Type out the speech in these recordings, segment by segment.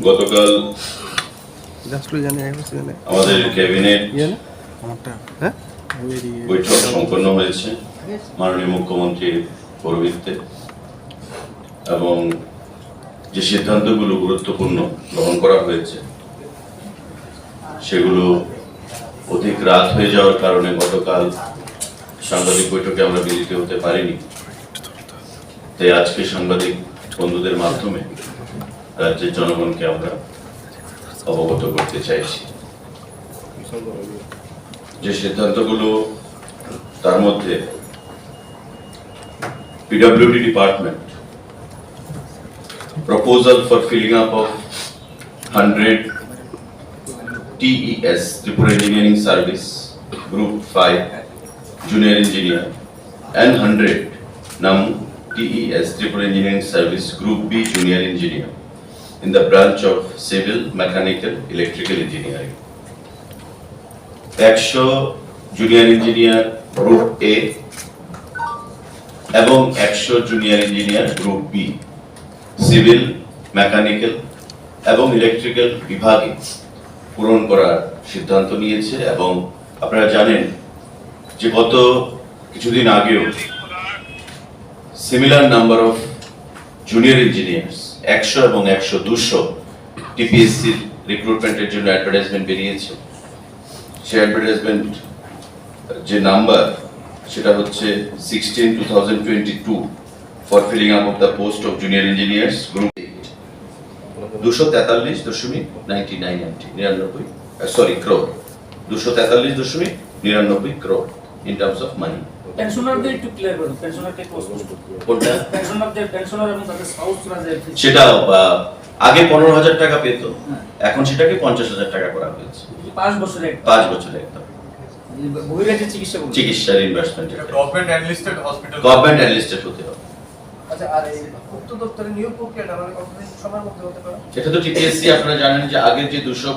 গতকাল আমাদের ক্যাবিনেট বৈঠক সম্পন্ন হয়েছে মাননীয় মুখ্যমন্ত্রীর পৌরোহিত্যে এবং যে সিদ্ধান্তগুলো গুরুত্বপূর্ণ গ্রহণ করা হয়েছে সেগুলো অধিক রাত হয়ে যাওয়ার কারণে গতকাল সাংবাদিক বৈঠকে আমরা মিলিত হতে পারিনি। তাই আজকে সাংবাদিক বন্ধুদের মাধ্যমে রাজ্যের জনগণকে আমরা অবগত করতে চাইছি যে সিদ্ধান্তগুলো, তার মধ্যে PWD department proposal for filling up of 100 TES Tripura Engineering Service Group 5 Junior Engineer and 100 NAM TES Tripura Engineering Service Group B Junior Engineer in the branch of Civil, Mechanical, Electrical Engineering. 100 Junior Engineer Group A এবং 100 Junior Engineer Group B civil, mechanical এবং electrical বিভাগে পূরণ করার সিদ্ধান্ত নিয়েছে। এবং আপনারা জানেন যে গত কিছুদিন আগেও similar number of junior engineers 100 এবং 100-200 টিপিএসসির রিক্রুটমেন্টের জন্য অ্যাডভার্টাইজমেন্ট বেরিয়েছে। সেই অ্যাডভার্টাইজমেন্ট যে নাম্বার সেটা হচ্ছে 16/2022 for filling up of the post of junior engineers group 8 243.99 crore 243.99 crore in terms of money. পেনশনারদের একটু ক্লিয়ার করুন, পেনশনারকে পোস্ট কোনটা পেনশনার এবং তাদের স্পাউসরা যে সেটা আগে 15,000 টাকা পেত, এখন সেটাকে 50,000 টাকা করা হয়েছে 5 বছরে 5 বছরে একদম বহিরাজ্যে চিকিৎসার investment. Government unlisted hospital, government unlisted হতে হবে। আচ্ছা, আর এই উক্ত দপ্তরে নিয়োগ প্রক্রিয়াটা মানে কতদিন সময়ের মধ্যে হতে পারে? এটা তো টিপিএসসি আপনারা জানেন যে আগের যে 200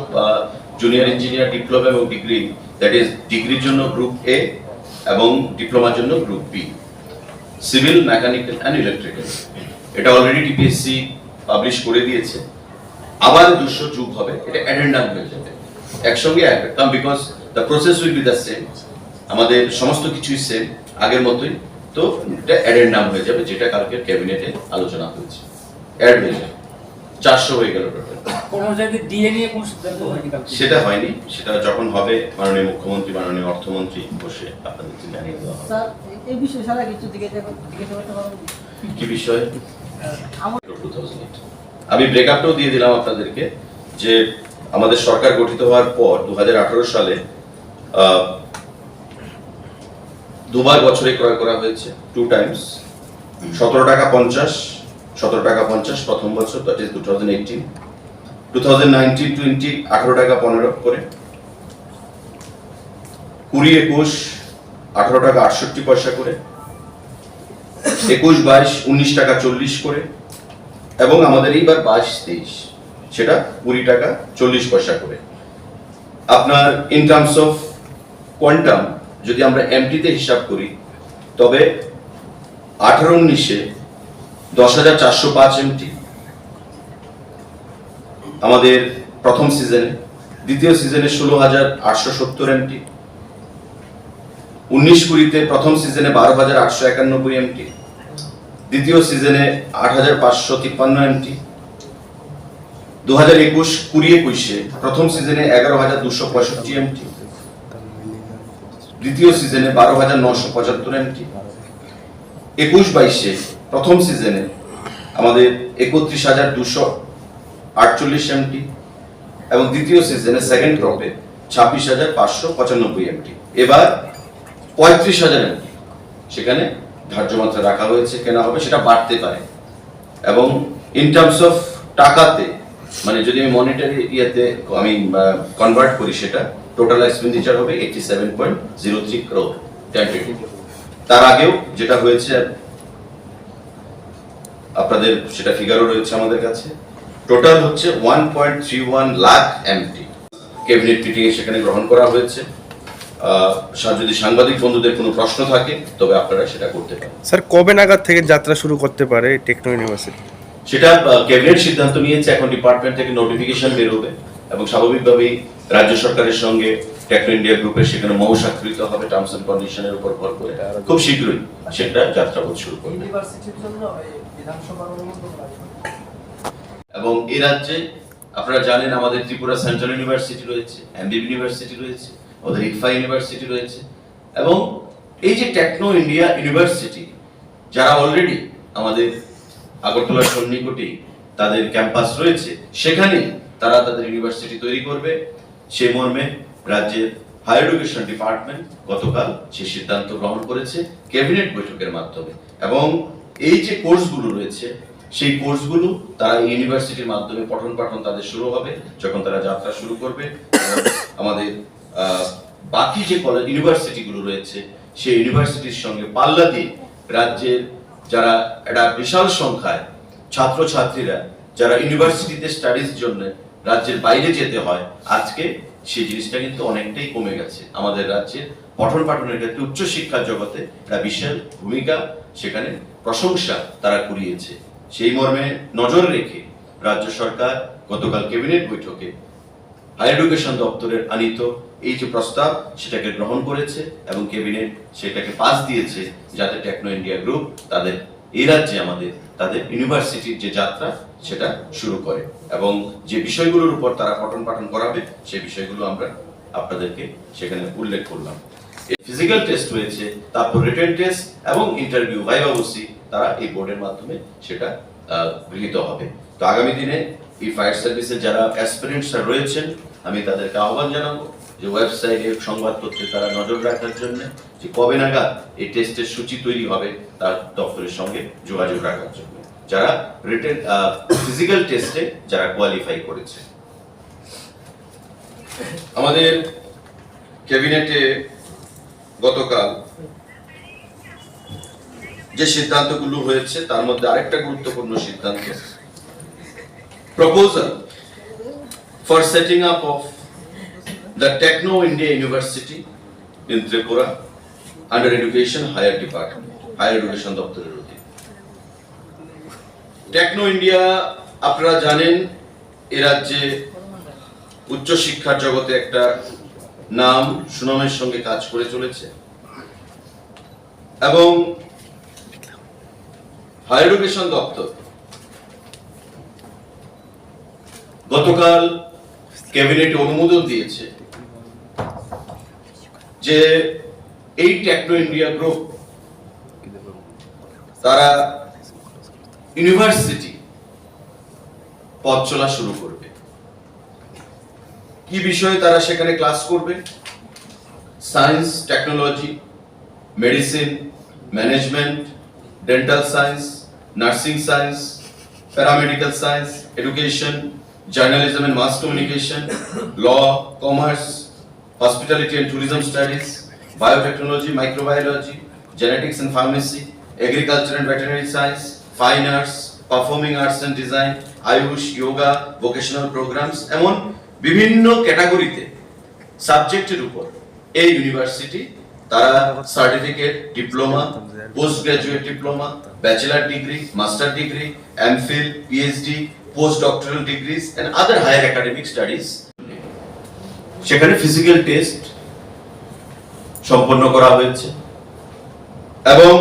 জুনিয়র ইঞ্জিনিয়ার ডিপ্লোমা এবং ডিগ্রি, দ্যাট ইজ ডিগ্রির জন্য গ্রুপ এ এবং ডিপ্লোমার জন্য group B, civil, mechanical and electrical, এটা অলরেডি টিপিএসসি পাবলিশ করে দিয়েছে। আবার 200 যোগ হবে, এটা অ্যাডেন্ডাম হয়ে যাবে একসঙ্গে একদম, because the process will be the same, আমাদের সমস্ত কিছুই সেম আগের মতোই। তো এটা অ্যাডেন্ডাম হয়ে যাবে, যেটা কালকে ক্যাবিনেটে আলোচনা হয়েছে, অ্যাড হয়ে যাবে 400 হয়ে গেল টোটাল। কোন জায়গায় ডিএ নিয়ে কোন সিদ্ধান্ত হয়নি কালকে? সেটা হয়নি, সেটা যখন হবে মাননীয় মুখ্যমন্ত্রী, মাননীয় অর্থমন্ত্রী বসে আপনাদেরকে জানিয়ে দেওয়া হবে। স্যার, এই বিষয়ে সারা কিছু জিজ্ঞাসা করতে পারবো কি বিষয়? আমি ব্রেকআপটাও দিয়ে দিলাম আপনাদেরকে যে আমাদের সরকার গঠিত হওয়ার পর 2018 সালে দুবার বছরে ক্রয় করা হয়েছে, 2 টাইমস, 17 টাকা 50 প্রথম বছর, দ্যাট ইজ 2018, 2019-20 18 টাকা 15 করে, 20-21 18 টাকা 68 পয়সা করে, 21-22 19 টাকা 40 করে, এবং আমাদের এইবার 22-23 সেটা 20 টাকা 40 পয়সা করে। আপনার ইন টার্মস অফ কোয়ান্টাম যদি আমরা এমটিতে হিসাব করি তবে 18-19-এ 10,405 এমটি আমাদের প্রথম সিজনে, দ্বিতীয় সিজনে 16,870 এমটি, 19-20-তে প্রথম সিজনে 12,891 এমটি, দ্বিতীয় সিজনে 8,553 এমটি, 2021-20-21-এ প্রথম সিজনে 11,265 এমটি, দ্বিতীয় সিজনে 12,975 এমটি, 21-22-এ প্রথম সিজনে আমাদের 31,248 এমটি, এবং দ্বিতীয় সিজনে সেকেন্ড ক্রপে 26,595 এমটি। এবার 35,000 এমটি সেখানে ধার্য মাত্রা রাখা হয়েছে, কেনা হবে, সেটা বাড়তে পারে। এবং ইন টার্মস অফ টাকাতে, মানে যদি আমি মনিটারি ইয়েতে আমি কনভার্ট করি, সেটা টোটাল এক্সপেন্ডিচার হবে 87.03 crore টেন্টেটিভ। তার আগেও যেটা হয়েছে আপনাদের সেটা ফিগারও রয়েছে আমাদের কাছে, টোটাল হচ্ছে 1.31 লাখ এমটি ক্যাবিনেট মিটিং এ সেখানে গ্রহণ করা হয়েছে। যদি সাংবাদিক বন্ধুদের কোনো প্রশ্ন থাকে তবে আপনারা সেটা করতে পারেন। স্যার, কবে নাগাদ থেকে যাত্রা শুরু করতে পারে টেকনো ইউনিভার্সিটি? সেটা ক্যাবিনেট সিদ্ধান্ত নিয়েছে, এখন ডিপার্টমেন্ট থেকে নোটিফিকেশন বের হবে এবং স্বাভাবিকভাবেই রাজ্য সরকারের সঙ্গে টেকনো ইন্ডিয়া গ্রুপের সেখানে মৌস্বাক্ষরিত হবে টার্মস এন্ড কন্ডিশনের উপর ভর করে। খুব শীঘ্রই সেটা যাত্রাপথ শুরু করবে। ইউনিভার্সিটির জন্য এই বিধানসভার অনুমোদন লাগবে। এবং এই রাজ্যে আপনারা জানেন আমাদের ত্রিপুরা সেন্ট্রাল ইউনিভার্সিটি রয়েছে, এমবিবি ইউনিভার্সিটি রয়েছে, আমাদের ইকফা ইউনিভার্সিটি রয়েছে এবং এই যে টেকনো ইন্ডিয়া ইউনিভার্সিটি যারা অলরেডি আমাদের আগরতলার সন্নিকটে তাদের ক্যাম্পাস রয়েছে, সেখানে তারা তাদের ইউনিভার্সিটি তৈরি করবে। সেই মর্মে রাজ্যের হায়ার এডুকেশন ডিপার্টমেন্ট গতকাল সেই সিদ্ধান্ত গ্রহণ করেছে ক্যাবিনেট বৈঠকের মাধ্যমে। এবং এই যে কোর্সগুলো রয়েছে সেই কোর্সগুলো তারা ইউনিভার্সিটির মাধ্যমে পঠন পাঠন তাদের শুরু হবে যখন তারা যাত্রা শুরু করবে। আমাদের বাকি যে কলেজ ইউনিভার্সিটিগুলো রয়েছে সেই ইউনিভার্সিটির সঙ্গে পাল্লা দিয়ে রাজ্যের যারা একটা বিশাল সংখ্যায় ছাত্রছাত্রীরা যারা ইউনিভার্সিটিতে স্টাডিজ জন্য রাজ্যের বাইরে যেতে হয়, আজকে সেই জিনিসটা কিন্তু অনেকটাই কমে গেছে। আমাদের রাজ্যের পঠন পাঠনের ক্ষেত্রে উচ্চশিক্ষার জগতে একটা বিশাল ভূমিকা, সেখানে প্রশংসা তারা কুড়িয়েছে। সেই মর্মে নজর রেখে রাজ্য সরকার গতকাল ক্যাবিনেট বৈঠকে হায়ার এডুকেশন দপ্তরের আনিত এই যে প্রস্তাব সেটাকে গ্রহণ করেছে এবং ক্যাবিনেট সেটাকে পাস দিয়েছে যাতে টেকনো ইন্ডিয়া গ্রুপ তাদের এই রাজ্যে আমাদের তাদের ইউনিভার্সিটির যে যাত্রা সেটা শুরু করে এবং যে বিষয়গুলোর উপর তারা পঠন পাঠন করাবে সেই বিষয়গুলো আমরা আপনাদেরকে সেখানে উল্লেখ করলাম। ফিজিক্যাল টেস্ট রয়েছে, তারপর রিটেন টেস্ট এবং ইন্টারভিউ ভাইভা বসি তারা এই বোর্ডের মাধ্যমে সেটা গৃহীত হবে। তো আগামী দিনে এই ফায়ার সার্ভিসের যারা অ্যাসপিরেন্টসরা রয়েছেন আমি তাদেরকে আহ্বান জানাবো যে ওয়েবসাইটে সংবাদপত্রে তারা নজর রাখার জন্য যে কবে নাগাদ এই টেস্টের সূচি তৈরি হবে তার দপ্তরের সঙ্গে যোগাযোগ রাখার জন্য যারা রিটেন ফিজিক্যাল টেস্টে যারা কোয়ালিফাই করেছে। আমাদের ক্যাবিনেটে গতকাল যে সিদ্ধান্তগুলো হয়েছে তার মধ্যে আরেকটা গুরুত্বপূর্ণ সিদ্ধান্ত, proposal for setting up of the Techno India University in Tripura under education higher department, higher education দপ্তরের অধীনে। টেকনো ইন্ডিয়া আপনারা জানেন এ রাজ্যে উচ্চশিক্ষার জগতে একটা নাম সুনামের সঙ্গে কাজ করে চলেছে এবং হায়ার এডুকেশন দপ্তর গতকাল ক্যাবিনেটে অনুমোদন দিয়েছে যে এই টেকনো ইন্ডিয়া গ্রুপ তারা ইউনিভার্সিটি পথ চলা শুরু করবে। কি বিষয়ে তারা সেখানে ক্লাস করবে? Science, technology, medicine, management, dental science, nursing science, paramedical science, education, journalism and mass communication, law, commerce, hospitality and tourism studies, biotechnology, microbiology, genetics and pharmacy, agriculture and veterinary science, fine arts, performing arts and design, ayush, yoga, vocational programs, এমন বিভিন্ন ক্যাটাগরিতে সাবজেক্টের উপর এই university তারা certificate, diploma, post graduate diploma, bachelor degree, master degree, MPhil, PhD, post doctoral degrees and other higher academic studies সেখানে physical test সম্পন্ন করা হয়েছে এবং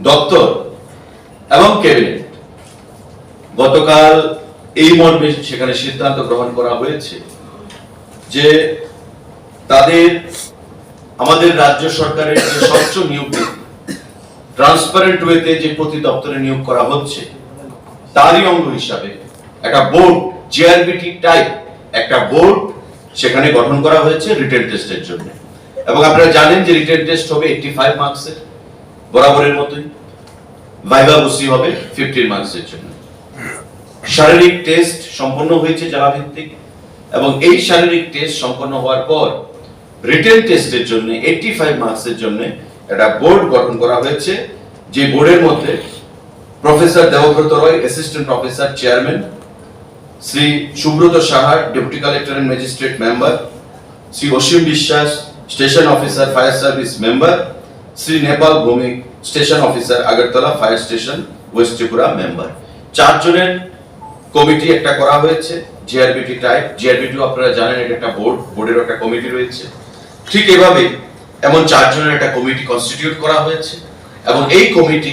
দপ্তর এবং ক্যাবিনেট গতকাল এই মর্মে সেখানে সিদ্ধান্ত গ্রহণ করা হয়েছে যে তাদের আমাদের রাজ্য সরকারের যে স্বচ্ছ নিয়োগ ট্রান্সপারেন্ট ওয়েতে যে প্রতি দপ্তরে নিয়োগ করা হচ্ছে তারই অঙ্গ হিসাবে একটা বোর্ড, জেআরবিটি টাইপ একটা বোর্ড সেখানে গঠন করা হয়েছে রিটেন টেস্টের জন্য। এবং আপনারা জানেন যে রিটেন টেস্ট হবে 85 মার্কসের, বরাবরের মতোই। ভাইভা বসি হবে 15 মার্কসের জন্য। শারীরিক টেস্ট সম্পন্ন হয়েছে জেলা ভিত্তিক এবং এই শারীরিক টেস্ট সম্পন্ন হওয়ার পর রিটেন টেস্টের জন্য 85 মার্কসের জন্য একটা বোর্ড গঠন করা হয়েছে, যে বোর্ডের মধ্যে professor Debabrata Roy assistant professor chairman, Shri Subrata Saha deputy collector and magistrate member, Shri Asim Biswas station officer fire service member, Shri Nepal Bhowmik station officer Agartala fire station west Tripura member. 4 জনের কমিটি একটা করা হয়েছে, JRBT টাইপ। JRBT আপনারা জানেন এটা একটা বোর্ডের একটা কমিটি রয়েছে। ঠিক এভাবে এমন 4 জনের একটা কমিটি কনস্টিটিউট করা হয়েছে এবং এই কমিটি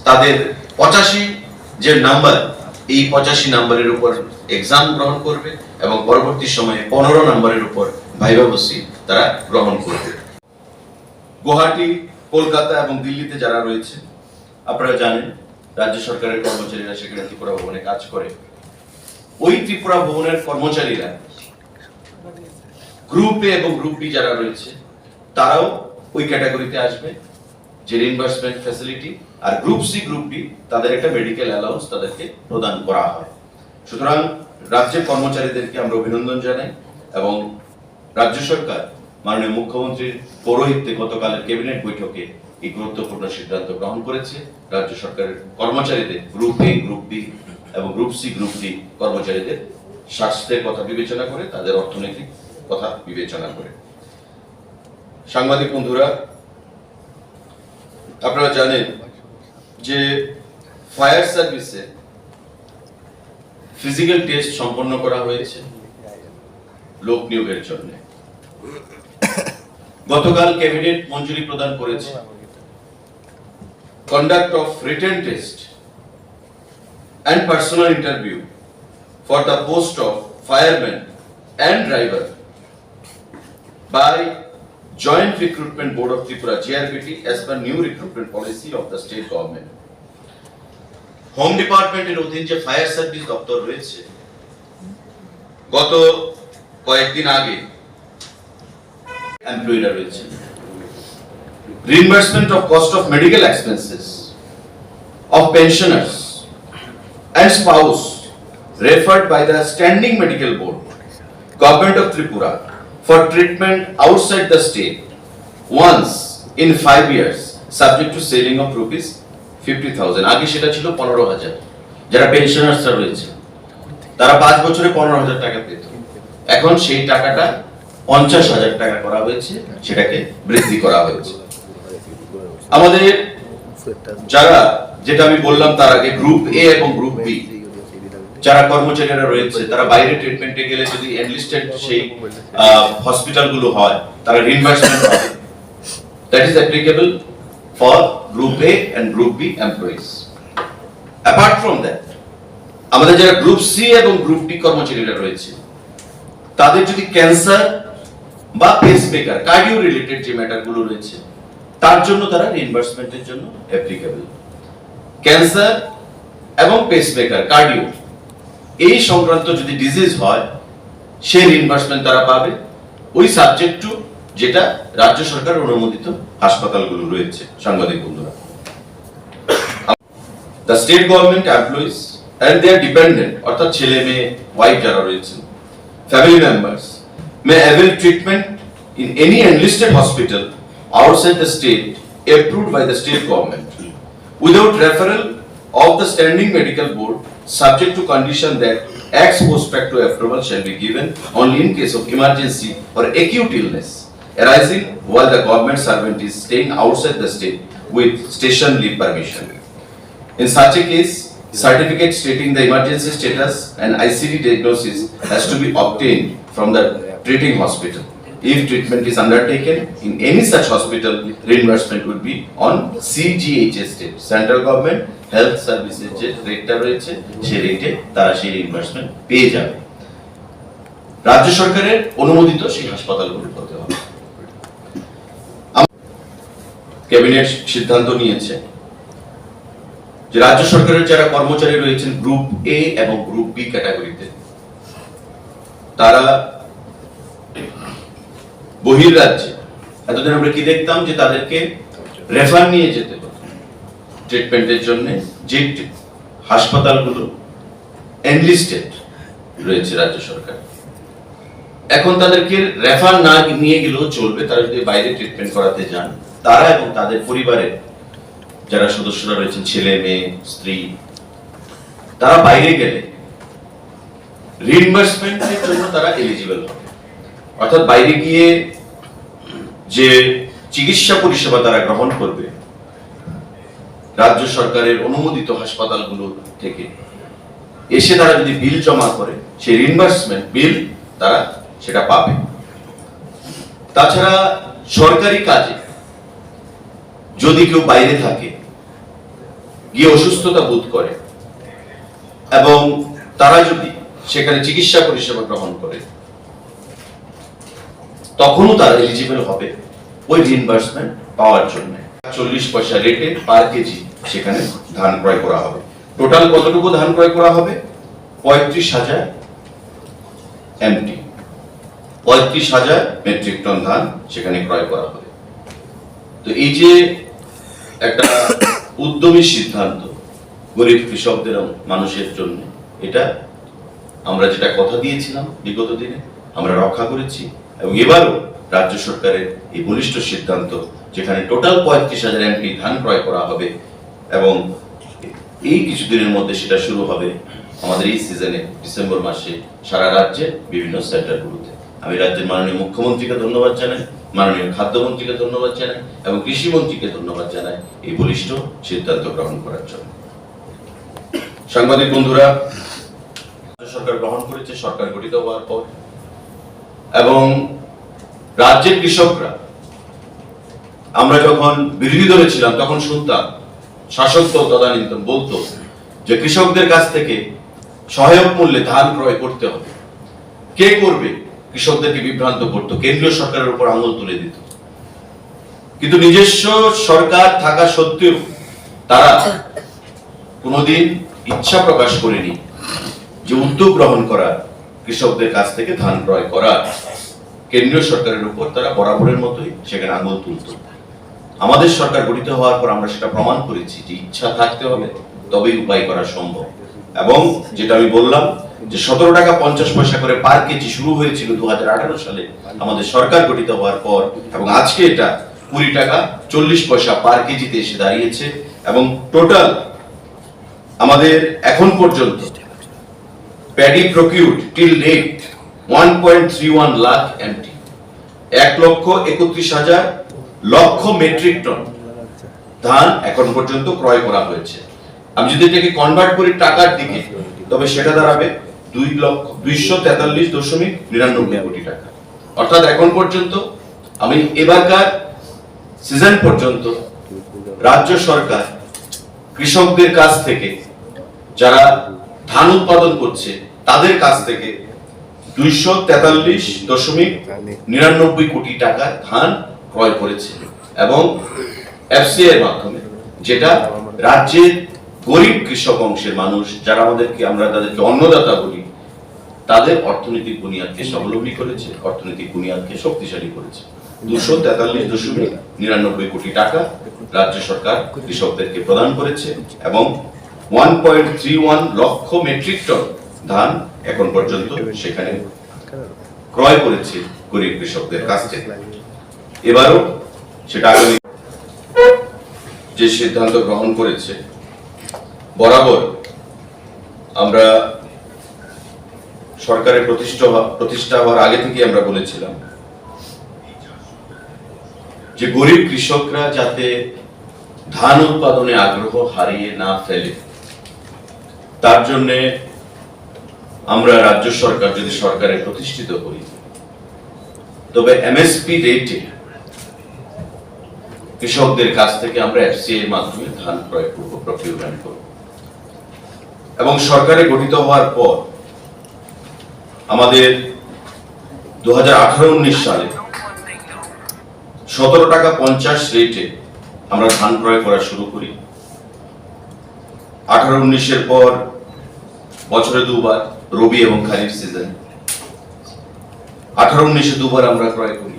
তাদের 85 যে নাম্বার, এই 85 নাম্বারের উপর এক্সাম গ্রহণ করবে এবং পরবর্তী সময়ে 15 নাম্বারের উপর ভাইভা বসি তারা গ্রহণ করবে। গুয়াহাটি, কলকাতা এবং দিল্লিতে যারা রয়েছে, আপনারা জানেন রাজ্য সরকারের কর্মচারীরা সেখানে ত্রিপুরা ভবনে কাজ করে। ওই ত্রিপুরা ভবনের কর্মচারীরা গ্রুপ এ এবং গ্রুপ বি যারা রয়েছে তারাও ওই ক্যাটাগরিতে আসবে, যে রিইম্বার্সমেন্ট ফ্যাসিলিটি। আর গ্রুপ সি, গ্রুপ বি তাদের একটা মেডিকেল অ্যালাউন্স তাদেরকে প্রদান করা হয়। সুতরাং রাজ্যের কর্মচারীদেরকে আমরা অভিনন্দন জানাই এবং রাজ্য সরকার মাননীয় মুখ্যমন্ত্রীর পৌরোহিত্যে গতকালের ক্যাবিনেট বৈঠকে এই গুরুত্বপূর্ণ সিদ্ধান্ত গ্রহণ করেছে। রাজ্য সরকারের কর্মচারীদের গ্রুপ এ, গ্রুপ বি এবং গ্রুপ সি, গ্রুপ ডি কর্মচারীদের স্বাস্থ্যের কথা বিবেচনা করে, তাদের অর্থনৈতিক কথা বিবেচনা করে। সাংবাদিক বন্ধুরা, আপনারা জানেন যে ফায়ার সার্ভিসে ফিজিক্যাল টেস্ট সম্পন্ন করা হয়েছে লোক নিয়োগের জন্য। গতকাল ক্যাবিনেট মঞ্জুরি প্রদান করেছে conduct of written test and personal interview for the post of fireman and driver by Joint Recruitment Board of Tripura JRBT as per new recruitment policy of the state government. Home ডিপার্টমেন্টের অধীন যে fire service দপ্তর রয়েছে, গত কয়েকদিন আগে এমপ্লয়িরা রয়েছে। Reimbursement of cost of medical expenses of pensioners and spouse referred by the Standing Medical Board, Government of Tripura, for treatment outside the state once in 5 years, subject to saving of rupees 50,000. আগে সেটা ছিল 15,000। যারা পেনশনার্সরা রয়েছে তারা 5 বছরে 15,000 টাকা পেত। এখন সেই টাকাটা 50,000 টাকা করা হয়েছে, সেটাকে বৃদ্ধি করা হয়েছে। আমাদের যারা, যেটা আমি বললাম তার আগে, গ্রুপ এ এবং গ্রুপ বি যারা কর্মচারীরা রয়েছে, তারা বাইরে ট্রিটমেন্টে গেলে যদি এনলিস্টেড সেই হসপিটালগুলো হয়, তারা রিইম্বার্সমেন্ট পাবে। That is applicable for group A and group B employees. Apart from that, আমাদের যারা গ্রুপ সি এবং গ্রুপ ডি কর্মচারীরা রয়েছে, তাদের যদি ক্যান্সার বা পেসমেকার, কার্ডিও রিলেটেড যে ম্যাটারগুলো রয়েছে, তার জন্য তারা রিইম্বার্সমেন্টের জন্য অ্যাপ্লিকেবল। ক্যান্সার এবং পেসমেকার, কার্ডিও, এই সংক্রান্ত যদি ডিজিজ হয়, সেই রিইম্বার্সমেন্ট তারা পাবে ওই সাবজেক্ট টু যেটা রাজ্য সরকার অনুমোদিত হাসপাতালগুলো রয়েছে। সাংবাদিক বন্ধুরা, the state government employees and their dependent, অর্থাৎ ছেলে মেয়ে, ওয়াইফ যারা রয়েছে, family members may avail treatment in any enlisted hospital outside the state approved by the state government without referral of the Standing Medical Board, subject to condition that ex post facto approval shall be given only in case of emergency or acute illness arising while the government servant is staying outside the state with station leave permission. In such a case, certificate stating the emergency status and ICD diagnosis has to be obtained from the treating hospital. If treatment is undertaken in any such hospital, reimbursement would be on CGHS state, Central Government Health Services যে রেটটা রয়েছে, সেই রেটে তারা সেই reimbursement পেয়ে যাবে। রাজ্য সরকারের অনুমোদিত সেই হাসপাতালগুলো হতে হবে। ক্যাবিনেট সিদ্ধান্ত নিয়েছে যে রাজ্য সরকারের যারা কর্মচারী রয়েছেন গ্রুপ এ এবং গ্রুপ বি ক্যাটাগরিতে, তারা বহির্রাজ্যে, এতদিন আমরা কি দেখতাম যে তাদেরকে রেফার নিয়ে যেতে হতো ট্রিটমেন্টের জন্য, যে হাসপাতালগুলো এনলিস্টেড রয়েছে রাজ্য সরকার। এখন তাদেরকে রেফার না নিয়ে গেলেও চলবে, তারা যদি বাইরে ট্রিটমেন্ট করাতে যান, তারা এবং তাদের পরিবারের যারা সদস্যরা রয়েছেন, ছেলে মেয়ে, স্ত্রী, তারা বাইরে গেলে রিইম্বার্সমেন্টের জন্য তারা এলিজিবল হবে। অর্থাৎ বাইরে গিয়ে যে চিকিৎসা পরিষেবা তারা গ্রহণ করবে, রাজ্য সরকারের অনুমোদিত হাসপাতালগুলো থেকে এসে তারা যদি বিল জমা করে সেই রিইম্বার্সমেন্ট বিল তারা সেটা পাবে। তাছাড়া সরকারি কাজে যদি কেউ বাইরে থাকে, গিয়ে অসুস্থতা বোধ করে এবং তারা যদি সেখানে চিকিৎসা পরিষেবা গ্রহণ করে, তখনও তারা এলিজিবল হবে ওই রিইম্বার্সমেন্ট পাওয়ার জন্য। 40 পয়সা রেটে পার কেজি সেখানে ধান ক্রয় করা হবে। টোটাল কতটুকু ধান ক্রয় করা হবে? 35,000 এমটি, 35,000 মেট্রিক টন ধান সেখানে ক্রয় করা হবে। তো এই যে একটা উদ্যমী সিদ্ধান্ত গরিব কৃষকদের মানুষের জন্য, এটা আমরা যেটা কথা দিয়েছিলাম বিগত দিনে আমরা রক্ষা করেছি। এবং এবারও রাজ্য সরকারের এই বলিষ্ঠ সিদ্ধান্ত, যেখানে টোটাল 35,000 এমপি ধান ক্রয় করা হবে এবং এই কিছুদিনের মধ্যে সেটা শুরু হবে আমাদের এই সিজনে ডিসেম্বর মাসে সারা রাজ্যে বিভিন্ন সেন্টারগুলোতে। আমি রাজ্যের মাননীয় মুখ্যমন্ত্রীকে ধন্যবাদ জানাই, মাননীয় খাদ্যমন্ত্রীকে ধন্যবাদ জানাই এবং কৃষি মন্ত্রীকে ধন্যবাদ জানাই এই বলিষ্ঠ সিদ্ধান্ত গ্রহণ করার জন্য। সাংবাদিক বন্ধুরা, সরকার গ্রহণ করেছে সরকার গঠিত হওয়ার পর, এবং রাজ্যের কৃষকরা, আমরা যখন বিরোধী দলে ছিলাম তখন শুনতাম শাসক দল তদানীন্তন বলতো যে কৃষকদের কাছ থেকে সহায়ক মূল্যে ধান ক্রয় করতে হবে। কে করবে? কৃষকদেরকে বিভ্রান্ত করতো, কেন্দ্রীয় সরকারের উপর আঙুল তুলে দিত। কিন্তু নিজস্ব সরকার থাকা সত্ত্বেও তারা কোনোদিন ইচ্ছা প্রকাশ করেনি যে উদ্যোগ গ্রহণ করার, কৃষকদের কাছ থেকে ধান ক্রয় করার। কেন্দ্রীয় সরকারের উপর তারা বরাবরের মতোই সেখানে আঙুল তুলত। আমাদের সরকার গঠিত হওয়ার পর আমরা সেটা প্রমাণ করেছি যে ইচ্ছা থাকতে হবে তবেই উপায় করা সম্ভব। এবং যেটা আমি বললাম যে 17 টাকা 50 পয়সা করে পার কেজি শুরু হয়েছিল 2018 সালে আমাদের সরকার গঠিত হওয়ার পর, এবং আজকে এটা 20 টাকা 40 পয়সা পার কেজিতে এসে দাঁড়িয়েছে। এবং টোটাল আমাদের এখন পর্যন্ত paddy procured till date 1.31 lakh MT, 1,31,000 লক্ষ মেট্রিক টন ধান এখন পর্যন্ত ক্রয় করা হয়েছে। আমি যদি এটাকে কনভার্ট করি টাকার দিকে, তবে সেটা দাঁড়াবে 2,243.99 কোটি টাকা। অর্থাৎ এখন পর্যন্ত, আমি এবারকার সিজন পর্যন্ত রাজ্য সরকার কৃষকদের কাছ থেকে, যারা ধান উৎপাদন করছে তাদের কাছ থেকে 243.99 কোটি টাকা ধান ক্রয় করেছে। এবং এফসিআই এর মাধ্যমে, যেটা রাজ্যের গরিব কৃষক অংশের মানুষ, যারা আমরা তাদেরকে অন্নদাতা বলি, তাদের অর্থনৈতিক বুনিয়াদকে স্বাবলম্বী করেছে, অর্থনৈতিক বুনিয়াদকে শক্তিশালী করেছে। 243.99 কোটি টাকা রাজ্য সরকার কৃষকদেরকে প্রদান করেছে এবং 1.31 লক্ষ মেট্রিক টন ধান এখন পর্যন্ত সেখানে ক্রয় করেছে গরিব কৃষকদের কাছ থেকে। এবারও সেটা আগামী যে সিদ্ধান্ত গ্রহণ করেছে, বরাবর আমরা সরকারের প্রতিষ্ঠা হওয়ার আগে থেকে আমরা বলেছিলাম যে গরিব কৃষকরা যাতে ধান উৎপাদনে আগ্রহ হারিয়ে না ফেলে, তার জন্য আমরা রাজ্য সরকার যদি সরকারে প্রতিষ্ঠিত হই, তবে এমএসপি রেটে কৃষকদের কাছ থেকে আমরা এফসিআই এর মাধ্যমে ধান ক্রয় করব, প্রকিউরমেন্ট করব। এবং সরকারে গঠিত হওয়ার পর আমাদের 2018-19 সালে 17 টাকা 50 রেটে আমরা ধান ক্রয় করা শুরু করি। 18-19 এর পর বছরে দুবার, রবি এবং খারিফ সিজন। 18-19 দুবার আমরা ক্রয় করি,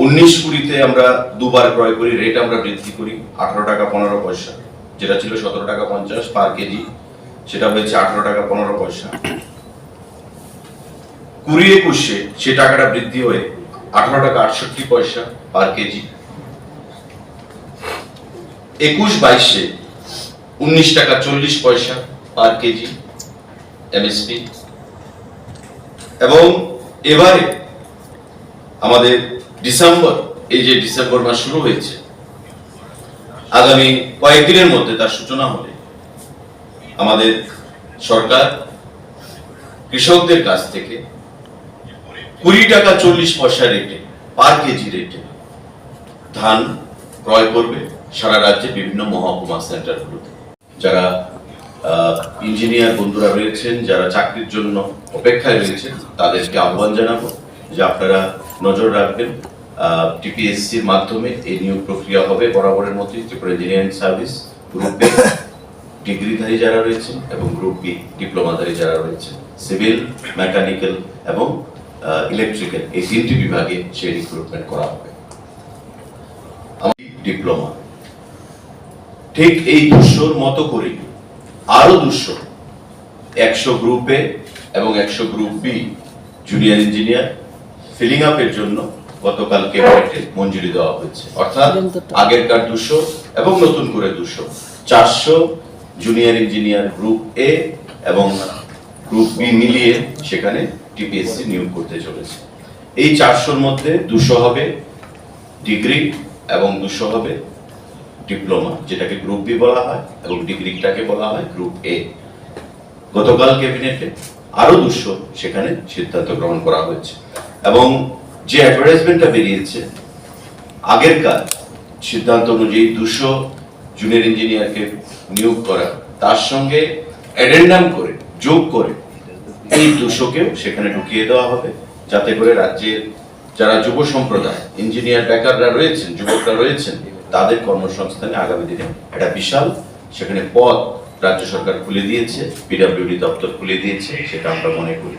19-20 আমরা দুবার ক্রয় করি, রেট আমরা বৃদ্ধি করি 18 টাকা 15 পয়সা, যেটা ছিল 17 টাকা 50 পার কেজি, সেটা হয়েছে 18 টাকা 15 পয়সা। 20-21 সে টাকাটা বৃদ্ধি হয়ে 18 টাকা 68 পয়সা পার কেজি। 21-22 19 টাকা 40 পয়সা পার কেজি এমএসপি। এবং এবারে আমাদের ডিসেম্বর, এই যে ডিসেম্বর মাস শুরু হয়েছে, আগামী কয়েকদিনের মধ্যে তার সূচনা হলে আমাদের সরকার কৃষকদের কাছ থেকে 20 টাকা 40 পয়সা রেটে পার কেজি রেটে ধান ক্রয় করবে সারা রাজ্যে বিভিন্ন মহকুমা সেন্টারগুলোতে। যারা ইঞ্জিনিয়ার বন্ধুরা রয়েছেন, যারা চাকরির জন্য অপেক্ষায় রয়েছেন, তাদেরকে আহ্বান জানাবো যে আপনারা নজর রাখবেন। টিপিএসসির মাধ্যমে এই নিয়োগ প্রক্রিয়া হবে বরাবরের মতোই। Tripura engineering service group B ডিগ্রিধারী যারা রয়েছেন এবং গ্রুপ বি ডিপ্লোমাধারী যারা রয়েছেন, সিভিল, মেকানিক্যাল এবং ইলেকট্রিক্যাল, এই 3টি বিভাগে সেই রিক্রুটমেন্ট করা হবে। ডিপ্লোমা ঠিক এই 200-র মতো করে আরো 200 100 গ্রুপ এ এবং 100 group B junior engineer filling আপের জন্য গতকাল ক্যাবিনেটে মঞ্জুরি দেওয়া হয়েছে। অর্থাৎ আগেরকার 200 এবং নতুন করে 200, 400 জুনিয়র ইঞ্জিনিয়ার গ্রুপ এ এবং গ্রুপ বি মিলিয়ে সেখানে টিপিএসসি নিয়োগ করতে চলেছে। এই 400-র মধ্যে 200 হবে ডিগ্রি এবং 200 হবে ডিপ্লোমা, যেটাকে গ্রুপ বি বলা হয়, এবং ডিগ্রিটাকে বলা হয় গ্রুপ এ। গতকাল ক্যাবিনেটে আরো 200 সেখানে সিদ্ধান্ত গ্রহণ করা হয়েছে। এবং যে অ্যাডভার্টাইজমেন্টটা বেরিয়েছে আগেরকার সিদ্ধান্ত অনুযায়ী 200 জুনিয়র ইঞ্জিনিয়ারকে নিয়োগ করা, তার সঙ্গে অ্যাডেন্ডাম করে যোগ করে এই 200কেও সেখানে ঢুকিয়ে দেওয়া হবে, যাতে করে রাজ্যের যারা যুব সম্প্রদায় ইঞ্জিনিয়ার বেকাররা রয়েছেন, যুবকরা রয়েছেন, তাদের কর্মসংস্থানে আগামী দিনে একটা বিশাল সেখানে পদ রাজ্য সরকার খুলে দিয়েছে, পিডব্লিউডি দপ্তর খুলে দিয়েছে, সেটা আমরা মনে করি।